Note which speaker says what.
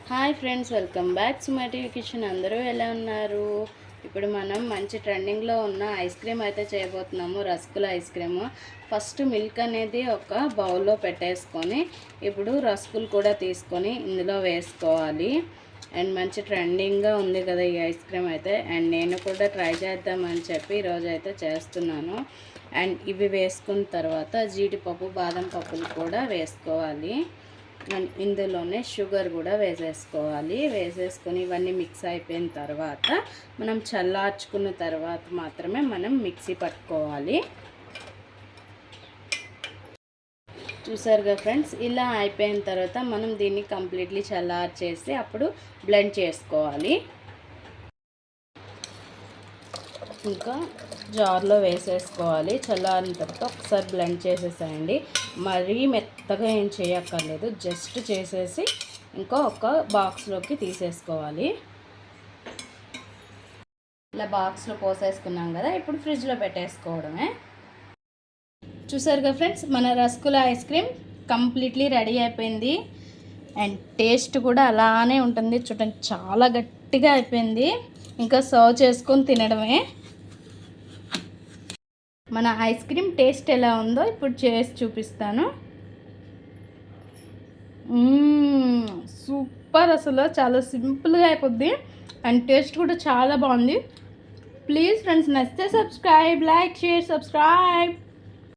Speaker 1: Hi friends, welcome back to my TV kitchen. అందరూ ఎలా ఉన్నారు? ఇప్పుడు మనం మంచి ట్రెండింగ్లో ఉన్న ఐస్ క్రీమ్ అయితే చేయబోతున్నాము, రస్కుల ఐస్ క్రీమ్. ఫస్ట్ మిల్క్ అనేది ఒక బౌల్లో పెట్టేసుకొని ఇప్పుడు రస్కులు కూడా తీసుకొని ఇందులో వేసుకోవాలి. అండ్ మంచి ట్రెండింగ్గా ఉంది కదా ఈ ఐస్ క్రీమ్ అయితే. అండ్ నేను కూడా ట్రై చేద్దామని చెప్పి ఈరోజు అయితే చేస్తున్నాను. అండ్ ఇవి వేసుకున్న తర్వాత జీడిపప్పు, బాదం పప్పులు కూడా వేసుకోవాలి. ఇందులోనే షుగర్ కూడా వేసేసుకొని ఇవన్నీ మిక్స్ అయిపోయిన తర్వాత మనం చల్లార్చుకున్న తర్వాత మాత్రమే మనం మిక్సీ పట్టుకోవాలి. చూసారుగా ఫ్రెండ్స్, ఇలా అయిపోయిన తర్వాత మనం దీన్ని కంప్లీట్లీ చల్లార్చేసి అప్పుడు బ్లెండ్ చేసుకోవాలి. ఇంకా జార్లో వేసేసుకోవాలి. చల్లారిన తర్వాత ఒకసారి బ్లెండ్ చేసేసేయండి. మరీ మెత్తగా ఏం చేయక్కర్లేదు, జస్ట్ చేసేసి ఇంకా ఒక బాక్స్లోకి తీసేసుకోవాలి. ఇలా బాక్స్లో పోసేసుకున్నాం కదా, ఇప్పుడు ఫ్రిడ్జ్లో పెట్టేసుకోవడమే. చూసారుగా ఫ్రెండ్స్, మన rasgulla ice cream completely ready అయిపోయింది. అండ్ టేస్ట్ కూడా అలానే ఉంటుంది. చూడండి, చాలా గట్టిగా అయిపోయింది. ఇంకా సర్వ్ చేసుకొని తినడమే. మన ఐస్ క్రీమ్ టేస్ట్ ఎలా ఉందో ఇప్పుడు చేసి చూపిస్తాను. సూపర్, అసలు చాలా సింపుల్గా అయిపోద్ది. అండ్ టేస్ట్ కూడా చాలా బాగుంది. ప్లీజ్ ఫ్రెండ్స్, నచ్చితే సబ్స్క్రైబ్, లైక్, షేర్, సబ్స్క్రైబ్.